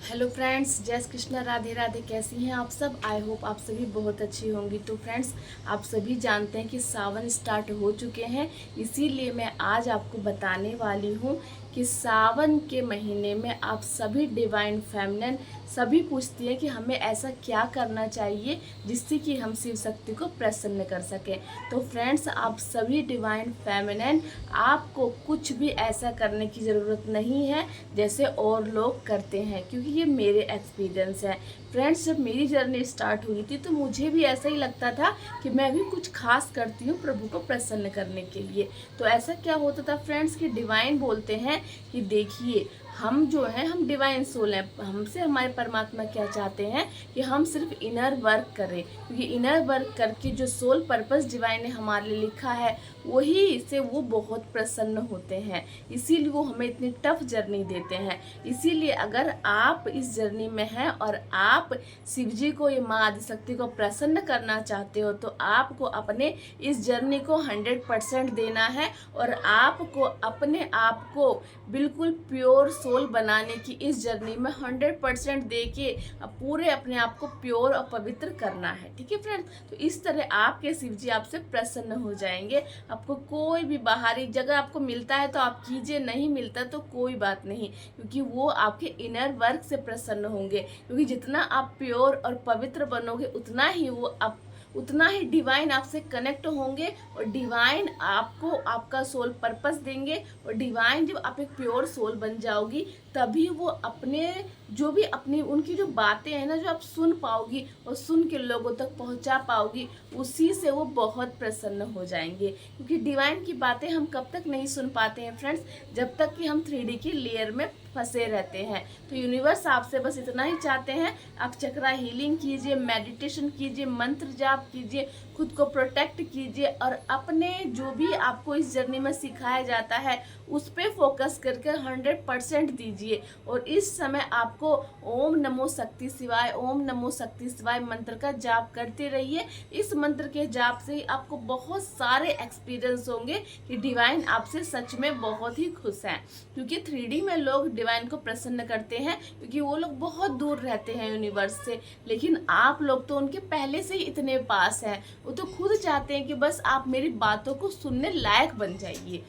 Hello friends, जय श्री कृष्णा, राधे राधे। कैसी हैं आप सब? आई होप आप सभी बहुत अच्छी होंगी। तो फ्रेंड्स, आप सभी जानते हैं कि सावन स्टार्ट हो चुके हैं, इसीलिए मैं आज आपको बताने वाली हूँ कि सावन के महीने में आप सभी डिवाइन फेमिनिन सभी पूछती हैं कि हमें ऐसा क्या करना चाहिए जिससे कि हम शिव शक्ति को प्रसन्न कर सकें। तो फ्रेंड्स, आप सभी डिवाइन फेमिनिन, आपको कुछ भी ऐसा करने की ज़रूरत नहीं है जैसे और लोग करते हैं, क्योंकि ये मेरे एक्सपीरियंस है। फ्रेंड्स, जब मेरी जर्नी स्टार्ट हुई थी तो मुझे भी ऐसा ही लगता था कि मैं भी कुछ खास करती हूँ प्रभु को प्रसन्न करने के लिए। तो ऐसा क्या होता था फ्रेंड्स कि डिवाइन बोलते हैं कि देखिए, हम जो है हम डिवाइन सोल हैं, हमसे हमारे परमात्मा क्या चाहते हैं कि हम सिर्फ इनर वर्क करें, क्योंकि इनर वर्क करके जो सोल पर्पस डिवाइन ने हमारे लिए लिखा है वही से वो बहुत प्रसन्न होते हैं। इसीलिए वो हमें इतनी टफ जर्नी देते हैं। इसीलिए अगर आप इस जर्नी में हैं और आप शिव जी को, ये माँ आदिशक्ति को प्रसन्न करना चाहते हो, तो आपको अपने इस जर्नी को 100% देना है और आपको अपने आप को बिल्कुल प्योर सोल बनाने की इस जर्नी में 100% दे के पूरे अपने आप को प्योर और पवित्र करना है। ठीक है फ्रेंड्स, तो इस तरह आपके शिव जी आपसे प्रसन्न हो जाएंगे। आपको कोई भी बाहरी जगह आपको मिलता है तो आप कीजिए, नहीं मिलता तो कोई बात नहीं, क्योंकि वो आपके इनर वर्क से प्रसन्न होंगे। क्योंकि जितना आप प्योर और पवित्र बनोगे उतना ही डिवाइन आपसे कनेक्ट होंगे और डिवाइन आपको आपका सोल पर्पस देंगे। और डिवाइन जब आप एक प्योर सोल बन जाओगी तभी वो अपने जो भी अपनी उनकी जो बातें हैं ना, जो आप सुन पाओगी और सुन के लोगों तक पहुंचा पाओगी, उसी से वो बहुत प्रसन्न हो जाएंगे। क्योंकि डिवाइन की बातें हम कब तक नहीं सुन पाते हैं फ्रेंड्स, जब तक कि हम 3D की लेयर में फंसे रहते हैं। तो यूनिवर्स आपसे बस इतना ही चाहते हैं, आप चक्रा हीलिंग कीजिए, मेडिटेशन कीजिए, मंत्र जाप कीजिए, खुद को प्रोटेक्ट कीजिए और अपने जो भी आपको इस जर्नी में सिखाया जाता है उस पर फोकस करके 100% दीजिए। और इस समय आपको ओम नमो शक्ति शिवाय, ओम नमो शक्ति शिवाय मंत्र का जाप करते रहिए। इस मंत्र के जाप से आपको बहुत सारे एक्सपीरियंस होंगे कि डिवाइन आपसे सच में बहुत ही खुश हैं। क्योंकि 3D में लोग डिवाइन को प्रसन्न करते हैं क्योंकि वो लोग बहुत दूर रहते हैं यूनिवर्स से, लेकिन आप लोग तो उनके पहले से ही इतने पास हैं। वो तो खुद चाहते हैं कि बस आप मेरी बातों को सुनने लायक बन जाइए।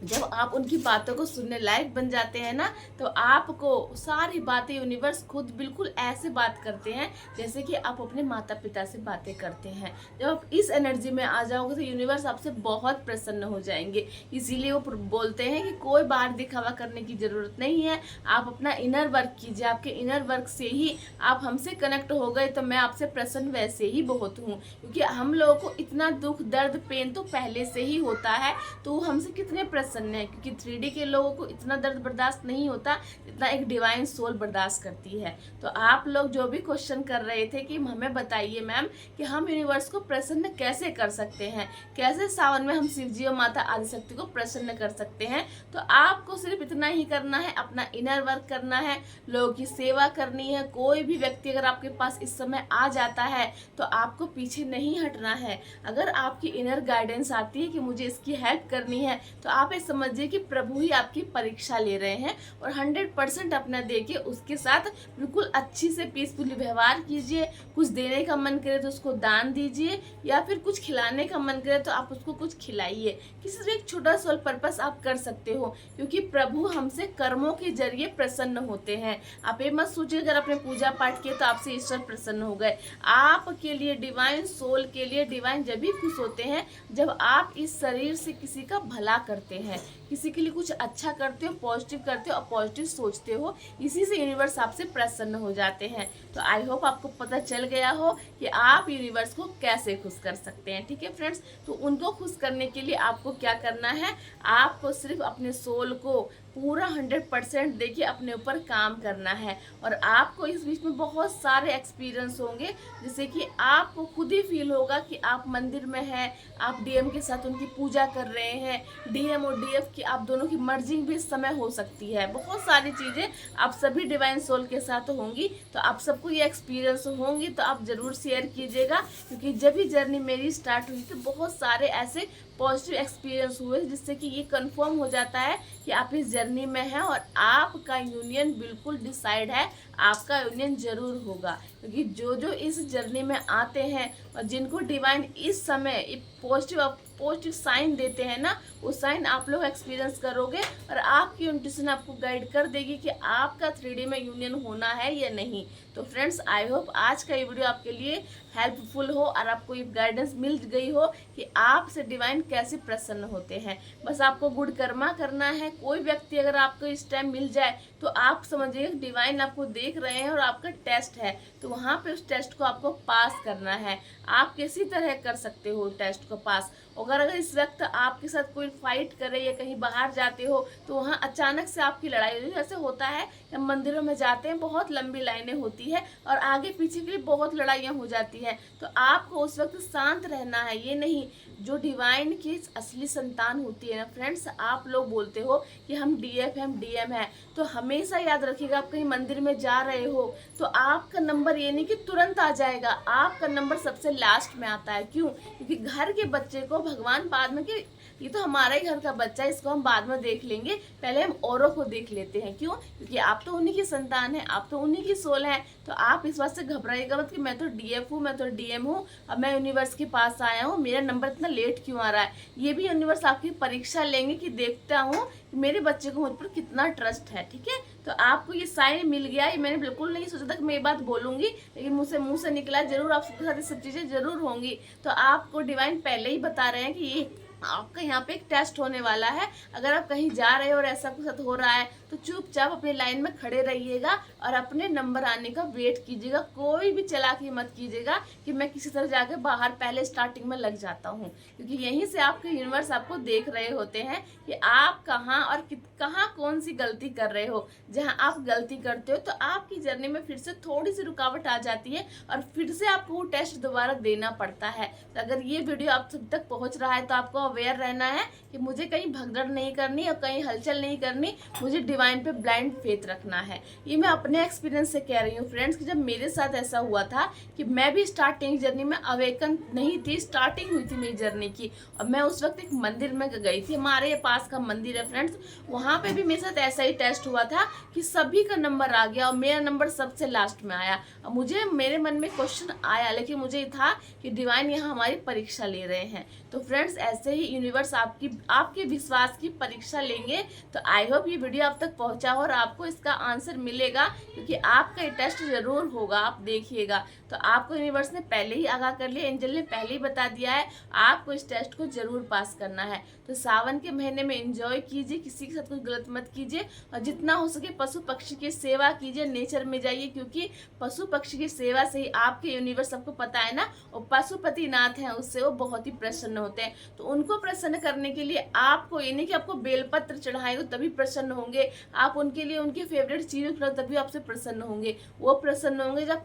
जब आप उनकी बातों को सुनने लायक बन जाते हैं ना, तो आपको सारी बातें यूनिवर्स खुद बिल्कुल ऐसे बात करते हैं जैसे कि आप अपने माता पिता से बातें करते हैं। जब आप इस एनर्जी में आ जाओगे तो यूनिवर्स आपसे बहुत प्रसन्न हो जाएंगे। इसीलिए वो बोलते हैं कि कोई बाहर दिखावा करने की ज़रूरत नहीं है, आप अपना इनर वर्क कीजिए। आपके इनर वर्क से ही आप हमसे कनेक्ट हो गए तो मैं आपसे प्रसन्न वैसे ही बहुत हूँ। क्योंकि हम लोगों को इतना दुख दर्द पेन तो पहले से ही होता है, तो वो हमसे कितने प्रसन्न है। क्योंकि 3D के लोगों को इतना दर्द बर्दाश्त नहीं होता जितना एक डिवाइन सोल बर्दाश्त करती है। तो आप लोग जो भी क्वेश्चन कर रहे थे कि हमें बताइए मैम कि हम यूनिवर्स को प्रसन्न कैसे कर सकते हैं, कैसे सावन में हम शिव जी और माता आदिशक्ति को प्रसन्न कर सकते हैं, तो आपको सिर्फ इतना ही करना है, अपना इनर वर्क करना है, लोगों की सेवा करनी है। कोई भी व्यक्ति अगर आपके पास इस समय आ जाता है तो आपको पीछे नहीं हटना है। अगर आपकी इनर गाइडेंस आती है कि मुझे इसकी हेल्प करनी है, तो आप ये समझिए कि प्रभु ही आपकी परीक्षा ले रहे हैं और 100% अपना देके उसके साथ बिल्कुल अच्छी से पीसफुली व्यवहार कीजिए। कुछ देने का मन करे तो उसको दान दीजिए, या फिर कुछ खिलाने का मन करे तो आप उसको कुछ खिलाइए। किसी से एक छोटा सोल पर्पस आप कर सकते हो, क्योंकि प्रभु हमसे कर्मों के जरिए प्रसन्न होते हैं। आप ये मत सोचिए अगर आपने पूजा पाठ किया तो आपसे ईश्वर प्रसन्न हो गए। आपके लिए डिवाइन सोल के लिए डिवाइन जब भी खुश होते हैं जब आप इस शरीर से किसी का भला करते हैं, किसी के लिए कुछ अच्छा करते हो, पॉजिटिव करते हो और पॉजिटिव सोचते हो, इसी से यूनिवर्स आपसे प्रसन्न हो जाते हैं। तो आई होप आपको पता चल गया हो कि आप यूनिवर्स को कैसे खुश कर सकते हैं। ठीक है फ्रेंड्स, तो उनको खुश करने के लिए आपको क्या करना है, आपको सिर्फ अपने सोल को पूरा 100% देखिए अपने ऊपर काम करना है। और आपको इस बीच में बहुत सारे एक्सपीरियंस होंगे, जैसे कि आपको खुद ही फील होगा कि आप मंदिर में हैं, आप डीएम के साथ उनकी पूजा कर रहे हैं, डीएम और डीएफ की आप दोनों की मर्जिंग भी इस समय हो सकती है। बहुत सारी चीज़ें आप सभी डिवाइन सोल के साथ होंगी, तो आप सबको ये एक्सपीरियंस होंगी, तो आप ज़रूर शेयर कीजिएगा। क्योंकि जब भी जर्नी मेरी स्टार्ट हुई तो बहुत सारे ऐसे पॉजिटिव एक्सपीरियंस हुए, जिससे कि ये कंफर्म हो जाता है कि आप इस जर्नी में हैं और आपका यूनियन बिल्कुल डिसाइड है, आपका यूनियन जरूर होगा। क्योंकि जो जो इस जर्नी में आते हैं और जिनको डिवाइन इस समय पॉजिटिव साइन देते हैं ना, वो साइन आप लोग एक्सपीरियंस करोगे और आपकी इंट्यूशन आपको गाइड कर देगी कि आपका 3D में यूनियन होना है या नहीं। तो फ्रेंड्स, आई होप आज का ये वीडियो आपके लिए हेल्पफुल हो और आपको ये गाइडेंस मिल गई हो कि आपसे डिवाइन कैसे प्रसन्न होते हैं। बस आपको गुड कर्मा करना है। कोई व्यक्ति अगर आपको इस टाइम मिल जाए तो आप समझिए डिवाइन आपको देख रहे हैं और आपका टेस्ट है, तो वहाँ पे उस टेस्ट को आपको पास करना है। आप किसी तरह कर सकते हो टेस्ट को पास। अगर इस वक्त आपके साथ कोई फाइट करे या कहीं बाहर जाते हो तो वहाँ अचानक से आपकी लड़ाई होती है। जैसे होता है जब मंदिरों में जाते हैं, बहुत लंबी लाइनें होती है और आगे पीछे के लिए बहुत लड़ाइयाँ हो जाती है, तो आपको उस वक्त शांत रहना है। ये नहीं, जो डिवाइन की असली संतान होती है ना फ्रेंड्स, आप लोग बोलते हो कि हम डीएम है, तो हमेशा याद रखिएगा, आप कहीं मंदिर में जा रहे हो तो आपका नंबर ये नहीं कि तुरंत आ जाएगा, आपका नंबर सबसे लास्ट में आता है। क्यों? क्योंकि घर के बच्चे को भगवान बाद में, कि ये तो हमारा ही घर का बच्चा है, इसको हम बाद में देख लेंगे, पहले हम औरों को देख लेते हैं। क्यों? क्योंकि आप तो उन्हीं की संतान है, आप तो उन्हीं की सोल है। तो आप इस बात से घबराइएगा मत कि मैं तो डीएफ हूँ, मैं तो डीएम हूँ, अब मैं यूनिवर्स के पास आया हूँ, मेरा नंबर इतना लेट क्यों आ रहा है। ये भी यूनिवर्स आपकी परीक्षा लेंगे कि देखता हूँ कि मेरे बच्चे को मुझ पर कितना ट्रस्ट है। ठीक है, तो आपको ये साइन मिल गया। ये मैंने बिल्कुल नहीं सोचा था कि मैं ये बात बोलूंगी, लेकिन मुंह से निकला। जरूर आप सबके साथ ये सब चीजें जरूर होंगी। तो आपको डिवाइन पहले ही बता रहे हैं कि ये आपका यहाँ पे एक टेस्ट होने वाला है। अगर आप कहीं जा रहे हो और ऐसा कुछ साथ हो रहा है तो चुपचाप अपनी लाइन में खड़े रहिएगा और अपने नंबर आने का वेट कीजिएगा। कोई भी चालाकी मत कीजिएगा कि मैं किसी तरह जाके बाहर पहले स्टार्टिंग में लग जाता हूँ, क्योंकि यहीं से आपके यूनिवर्स आपको देख रहे होते हैं कि आप कहाँ और कहाँ कौन सी गलती कर रहे हो। जहाँ आप गलती करते हो तो आपकी जर्नी में फिर से थोड़ी सी रुकावट आ जाती है और फिर से आपको वो टेस्ट दोबारा देना पड़ता है। तो अगर ये वीडियो आप सब तक पहुँच रहा है तो आपको अवेयर रहना है कि मुझे कहीं भगदड़ नहीं करनी और कहीं हलचल नहीं करनी, मुझे डिवाइन पे ब्लाइंड फेथ रखना है। ये मैं अपने एक्सपीरियंस से कह रही हूँ फ्रेंड्स, कि जब मेरे साथ ऐसा हुआ था कि मैं भी स्टार्टिंग जर्नी में अवेकन नहीं थी, स्टार्टिंग हुई थी मेरी जर्नी की, और मैं उस वक्त एक मंदिर में गई थी। हमारे पास का मंदिर है फ्रेंड्स, वहाँ पे भी मेरे साथ ऐसा ही टेस्ट हुआ था कि सभी का नंबर आ गया और मेरा नंबर सबसे लास्ट में आया। मुझे मेरे मन में क्वेश्चन आया, लेकिन मुझे ये था कि डिवाइन यहाँ हमारी परीक्षा ले रहे हैं। तो फ्रेंड्स, ऐसे ही यूनिवर्स आपके विश्वास की परीक्षा लेंगे। तो आई होप ये वीडियो आप तक पहुंचा हो और आपको इसका आंसर मिलेगा, क्योंकि आपका ये टेस्ट जरूर होगा, आप देखिएगा। तो आपको यूनिवर्स ने पहले ही आगाह कर लिया, एंजल ने पहले ही बता दिया है, आपको इस टेस्ट को जरूर पास करना है। तो सावन के महीने में एंजॉय कीजिए, किसी के साथ कुछ गलत मत कीजिए और जितना हो सके पशु पक्षी की सेवा कीजिए, नेचर में जाइए, क्योंकि पशु पक्षी की सेवा से ही आपके यूनिवर्स, सबको पता है ना, और पशुपतिनाथ हैं, उससे वो बहुत ही प्रसन्न होते हैं। तो उनको प्रसन्न करने के लिए आपको ये नहीं कि आपको बेलपत्र चढ़ाएंगे तभी प्रसन्न होंगे, आप उनके लिए उनकी फेवरेट चीज़ खिलाओ तभी आपसे प्रसन्न होंगे। वो प्रसन्न होंगे जब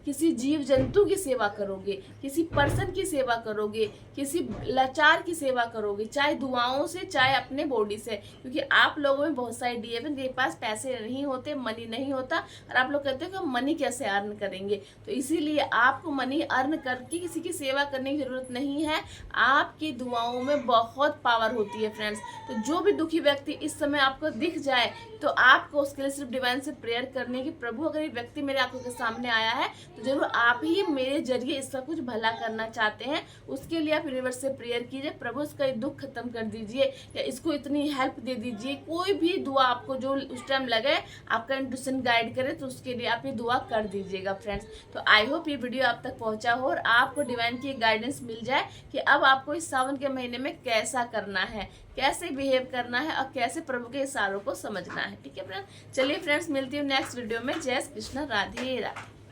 किसी जीव जंतु की सेवा करोगे, किसी पर्सन की सेवा करोगे, किसी लाचार की सेवा करोगे, चाहे दुआओं से चाहे अपने बॉडी से। क्योंकि आप लोगों में बहुत सारे डीएफ हैं, जिनके पास पैसे नहीं होते, मनी नहीं होता, और आप लोग कहते हो कि हम मनी कैसे अर्न करेंगे। तो इसीलिए आपको मनी अर्न करके किसी की सेवा करने की जरूरत नहीं है। आपकी दुआओं में बहुत पावर होती है फ्रेंड्स। तो जो भी दुखी व्यक्ति इस समय आपको दिख जाए तो आपको उसके लिए सिर्फ डिवाइन से प्रेयर करने की, प्रभु अगर ये व्यक्ति मेरे आंखों के सामने आया है तो जरूर आप ही मेरे जरिए इसका कुछ भला करना चाहते हैं, उसके लिए आप यूनिवर्स से प्रेयर कीजिए, प्रभु इसका दुख खत्म कर दीजिए या इसको इतनी हेल्प दे दीजिए। कोई भी दुआ आपको जो उस टाइम लगे, आपका इंट्यूशन गाइड करे, तो उसके लिए आप ये दुआ कर दीजिएगा फ्रेंड्स। तो आई होप ये वीडियो आप तक पहुंचा हो और आपको डिवाइन की गाइडेंस मिल जाए कि अब आपको इस सावन के महीने में कैसा करना है, कैसे बिहेव करना है और कैसे प्रभु के इशारों को समझना है। ठीक है फ्रेंड्स, चलिए फ्रेंड्स, मिलती हूँ नेक्स्ट वीडियो में। जय श्री कृष्ण, राधे राधे।